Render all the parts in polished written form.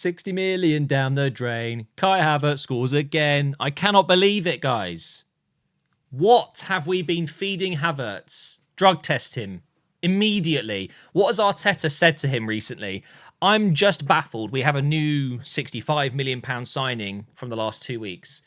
60 million down the drain. Kai Havertz scores again. I cannot believe it, guys. What have we been feeding Havertz? Drug test him immediately. What has Arteta said to him recently? I'm just baffled. We have a new £65 million signing from the last 2 weeks.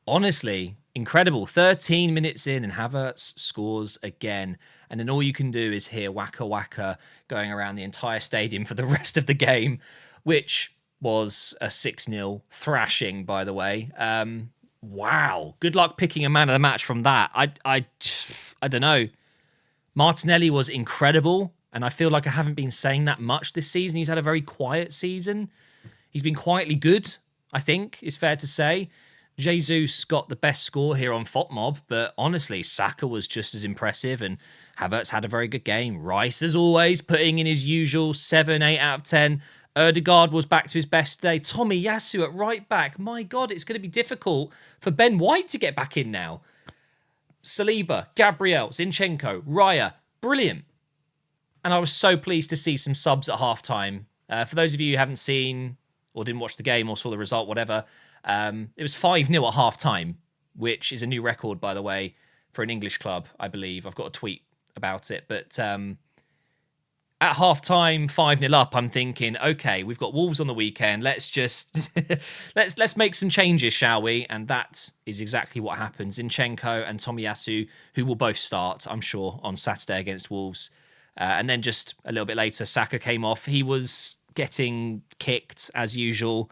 Honestly, incredible. 13 minutes in and Havertz scores again. And then all you can do is hear waka waka going around the entire stadium for the rest of the game, which was a 6-0 thrashing, by the way. Wow. Good luck picking a man of the match from that. I don't know. Martinelli was incredible, and I feel like I haven't been saying that much this season. He's had a very quiet season. He's been quietly good, I think, is fair to say. Jesus got the best score here on FOTMob, but honestly, Saka was just as impressive, and Havertz had a very good game. Rice, as always, putting in his usual 7, 8 out of 10. Erdegaard was back to his best day. Tomiyasu at right back. My God, it's going to be difficult for Ben White to get back in now. Saliba, Gabriel, Zinchenko, Raya. Brilliant. And I was so pleased to see some subs at halftime. For those of you who haven't seen or didn't watch the game or saw the result, whatever, it was 5-0 at halftime, which is a new record, by the way, for an English club, I believe. I've got a tweet about it. But at halftime, 5-0 up, I'm thinking, okay, we've got Wolves on the weekend. Let's just let's make some changes, shall we? And that is exactly what happens. Zinchenko and Tomiyasu, who will both start, I'm sure, on Saturday against Wolves. And then just a little bit later, Saka came off. He was getting kicked as usual.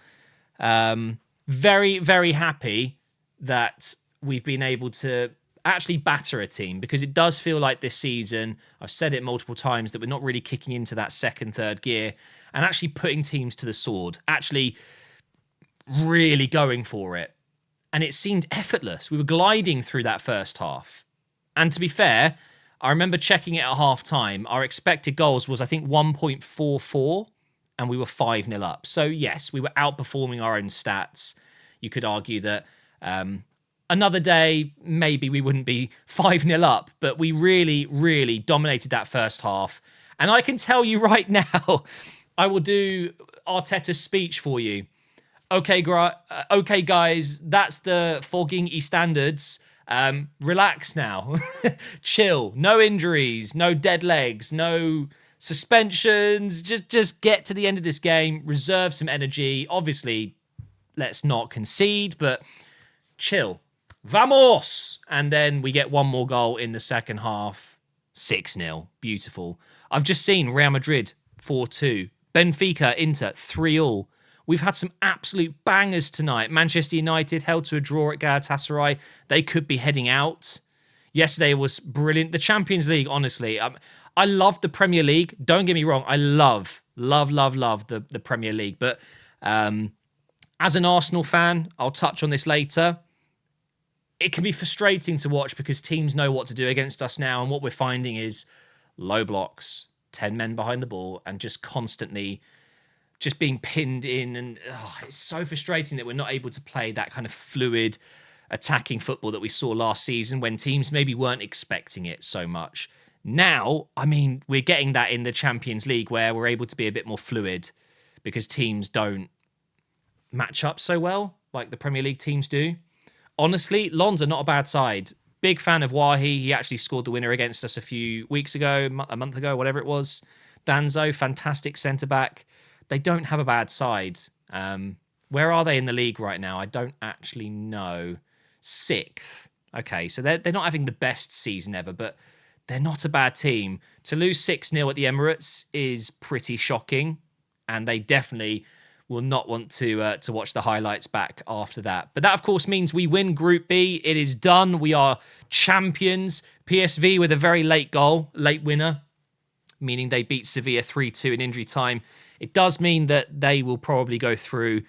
Very, very happy that we've been able to actually batter a team, because it does feel like this season, I've said it multiple times, that we're not really kicking into that second, third gear and actually putting teams to the sword, actually really going for it. And it seemed effortless. We were gliding through that first half. And to be fair, I remember checking it at half time. Our expected goals was, I think, 1.44, and we were 5-0 up. So yes, we were outperforming our own stats. You could argue that another day, maybe we wouldn't be 5-0 up, but we really, really dominated that first half. And I can tell you right now, I will do Arteta's speech for you. Okay, guys, that's the fogging standards. Relax now. Chill. No injuries, no dead legs, no suspensions. Just get to the end of this game, reserve some energy. Obviously, let's not concede, but chill. Vamos! And then we get one more goal in the second half. 6-0. Beautiful. I've just seen Real Madrid 4-2. Benfica, Inter 3-3. We've had some absolute bangers tonight. Manchester United held to a draw at Galatasaray. They could be heading out. Yesterday was brilliant. The Champions League, honestly. I love the Premier League. Don't get me wrong. I love the Premier League. But as an Arsenal fan, I'll touch on this later. It can be frustrating to watch because teams know what to do against us now. And what we're finding is low blocks, 10 men behind the ball, and just constantly just being pinned in. And it's so frustrating that we're not able to play that kind of fluid attacking football that we saw last season when teams maybe weren't expecting it so much. Now, I mean, we're getting that in the Champions League where we're able to be a bit more fluid because teams don't match up so well like the Premier League teams do. Honestly, Lons are not a bad side. Big fan of Wahi. He actually scored the winner against us a few weeks ago, a month ago, whatever it was. Danzo, fantastic centre-back. They don't have a bad side. Where are they in the league right now? I don't actually know. 6th. Okay, so they're not having the best season ever, but they're not a bad team. To lose 6-0 at the Emirates is pretty shocking, and they definitely will not want to watch the highlights back after that. But that, of course, means we win Group B. It is done. We are champions. PSV with a very late goal, late winner, meaning they beat Sevilla 3-2 in injury time. It does mean that they will probably go through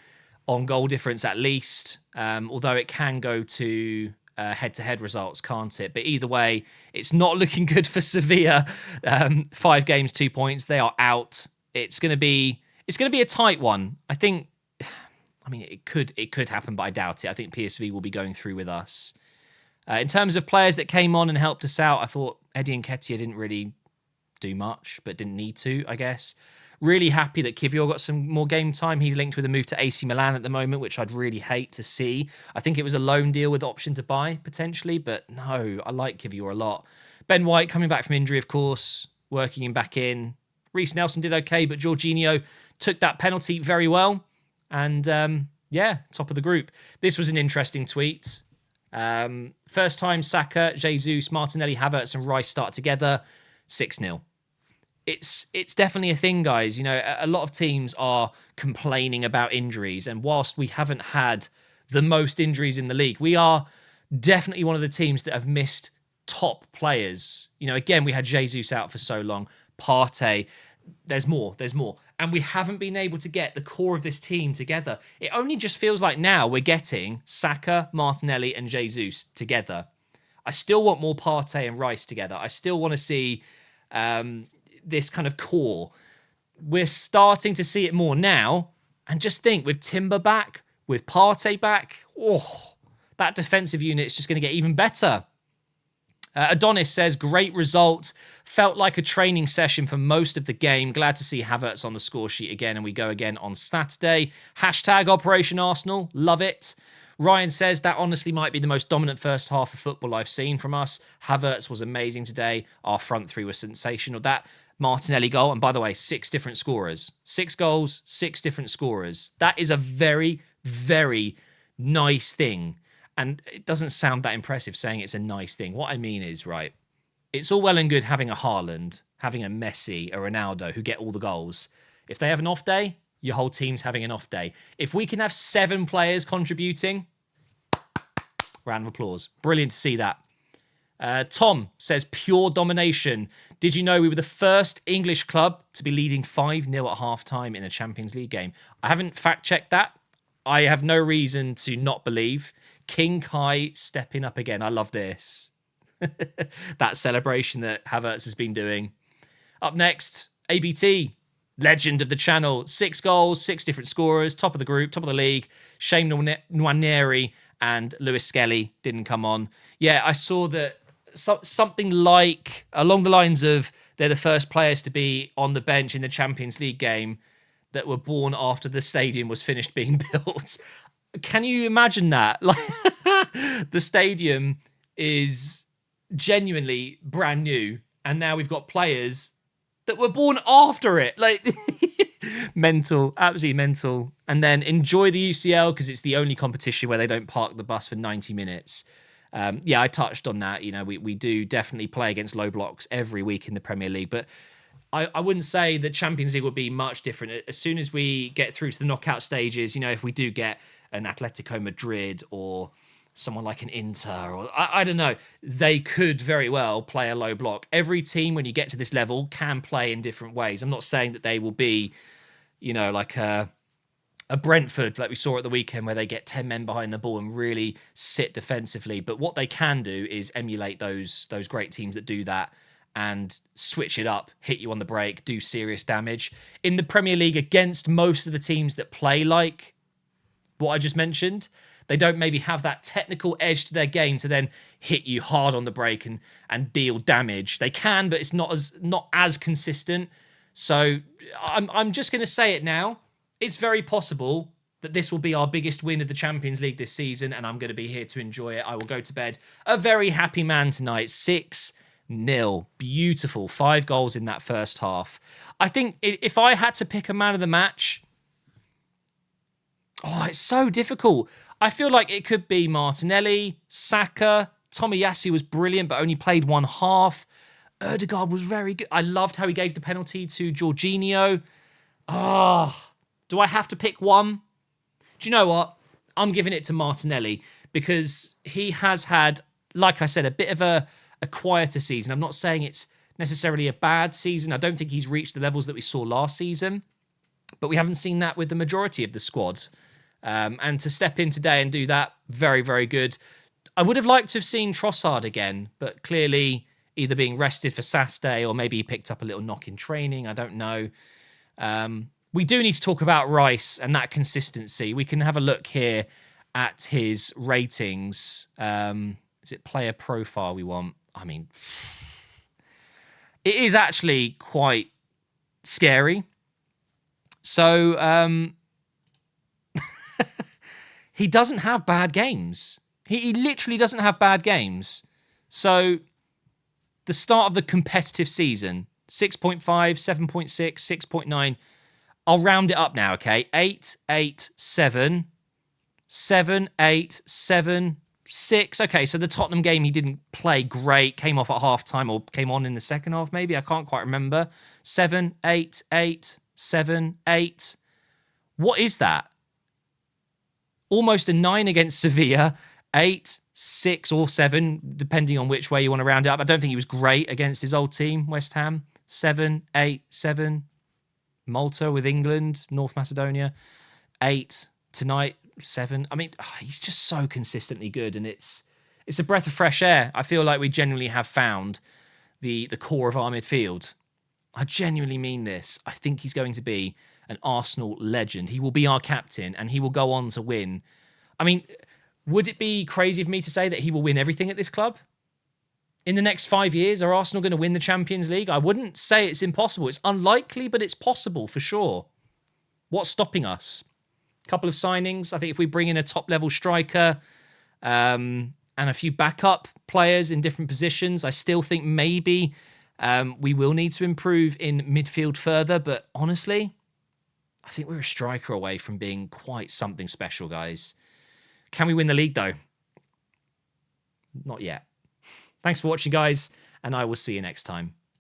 on goal difference at least, although it can go to head-to-head results, can't it? But either way, it's not looking good for Sevilla. 5 games, 2 points. They are out. It's going to be a tight one. I think, I mean, it could happen, but I doubt it. I think PSV will be going through with us. In terms of players that came on and helped us out, I thought Eddie Nketiah didn't really do much, but didn't need to, I guess. Really happy that Kivior got some more game time. He's linked with a move to AC Milan at the moment, which I'd really hate to see. I think it was a loan deal with option to buy, potentially, but no, I like Kivior a lot. Ben White coming back from injury, of course, working him back in. Reece Nelson did okay, but Jorginho took that penalty very well. And top of the group. This was an interesting tweet. First time Saka, Jesus, Martinelli, Havertz and Rice start together, 6-0. It's definitely a thing, guys. You know, a lot of teams are complaining about injuries. And whilst we haven't had the most injuries in the league, we are definitely one of the teams that have missed top players. You know, again, we had Jesus out for so long. Partey, there's more. And we haven't been able to get the core of this team together. It only just feels like now we're getting Saka, Martinelli and Jesus together. I still want more Partey and Rice together. I still want to see this kind of core. We're starting to see it more now. And just think, with Timber back, with Partey back, that defensive unit is just going to get even better. Adonis says, great result. Felt like a training session for most of the game. Glad to see Havertz on the score sheet again, and we go again on Saturday. Hashtag Operation Arsenal. Love it. Ryan says, that honestly might be the most dominant first half of football I've seen from us. Havertz was amazing today. Our front three was sensational. That Martinelli goal, and by the way, 6 different scorers. 6 goals, 6 different scorers. That is a very, very nice thing. And it doesn't sound that impressive saying it's a nice thing. What I mean is, right, it's all well and good having a Haaland, having a Messi, a Ronaldo who get all the goals. If they have an off day, your whole team's having an off day. If we can have 7 players contributing, round of applause. Brilliant to see that. Tom says, pure domination. Did you know we were the first English club to be leading 5-0 at half-time in a Champions League game? I haven't fact-checked that. I have no reason to not believe. King Kai stepping up again. I love this. That celebration that Havertz has been doing. Up next, ABT, legend of the channel. 6 goals, 6 different scorers, top of the group, top of the league. Shane Nwaneri and Lewis Skelly didn't come on. Yeah, I saw that something like along the lines of they're the first players to be on the bench in the Champions League game that were born after the stadium was finished being built. Can you imagine that? Like, the stadium is genuinely brand new, and now we've got players that were born after it. Like, mental, absolutely mental. And then enjoy the UCL because it's the only competition where they don't park the bus for 90 minutes. I touched on that. You know, we do definitely play against low blocks every week in the Premier League, but I wouldn't say the Champions League would be much different. As soon as we get through to the knockout stages, you know, if we do get an Atletico Madrid or someone like an Inter, or I don't know, they could very well play a low block. Every team, when you get to this level, can play in different ways. I'm not saying that they will be, you know, like a Brentford like we saw at the weekend where they get 10 men behind the ball and really sit defensively. But what they can do is emulate those great teams that do that and switch it up, hit you on the break, do serious damage. In the Premier League, against most of the teams that play like what I just mentioned, they don't maybe have that technical edge to their game to then hit you hard on the break and deal damage. They can, but it's not as consistent. So I'm just going to say it now. It's very possible that this will be our biggest win of the Champions League this season, and I'm going to be here to enjoy it. I will go to bed a very happy man tonight. 6-0. Beautiful. 5 goals in that first half. I think if I had to pick a man of the match, it's so difficult. I feel like it could be Martinelli, Saka. Tomiyasu was brilliant, but only played one half. Ødegaard was very good. I loved how he gave the penalty to Jorginho. Do I have to pick one? Do you know what? I'm giving it to Martinelli because he has had, like I said, a bit of a quieter season. I'm not saying it's necessarily a bad season. I don't think he's reached the levels that we saw last season, but we haven't seen that with the majority of the squad. And to step in today and do that, very, very good. I would have liked to have seen Trossard again, but clearly either being rested for Saturday or maybe he picked up a little knock in training. I don't know. We do need to talk about Rice and that consistency. We can have a look here at his ratings. Is it player profile we want? I mean, it is actually quite scary. So he doesn't have bad games. He literally doesn't have bad games. So the start of the competitive season, 6.5, 7.6, 6.9. I'll round it up now, okay? 8, 8, 7, 7, 8, 7, 6. Okay, so the Tottenham game, he didn't play great. Came off at half-time or came on in the second half, maybe. I can't quite remember. 7, 8, 8, 7, 8. What is that? Almost a 9 against Sevilla. 8, 6 or 7, depending on which way you want to round it up. I don't think he was great against his old team, West Ham. 7, 8, 7. Malta with England, North Macedonia. 8 tonight, 7. I mean, he's just so consistently good, and it's a breath of fresh air. I feel like we genuinely have found the core of our midfield. I genuinely mean this. I think he's going to be an Arsenal legend. He will be our captain, and he will go on to win. I mean, would it be crazy of me to say that he will win everything at this club? In the next 5 years, are Arsenal going to win the Champions League? I wouldn't say it's impossible. It's unlikely, but it's possible for sure. What's stopping us? A couple of signings. I think if we bring in a top-level striker and a few backup players in different positions, I still think maybe we will need to improve in midfield further. But honestly, I think we're a striker away from being quite something special, guys. Can we win the league, though? Not yet. Thanks for watching, guys, and I will see you next time.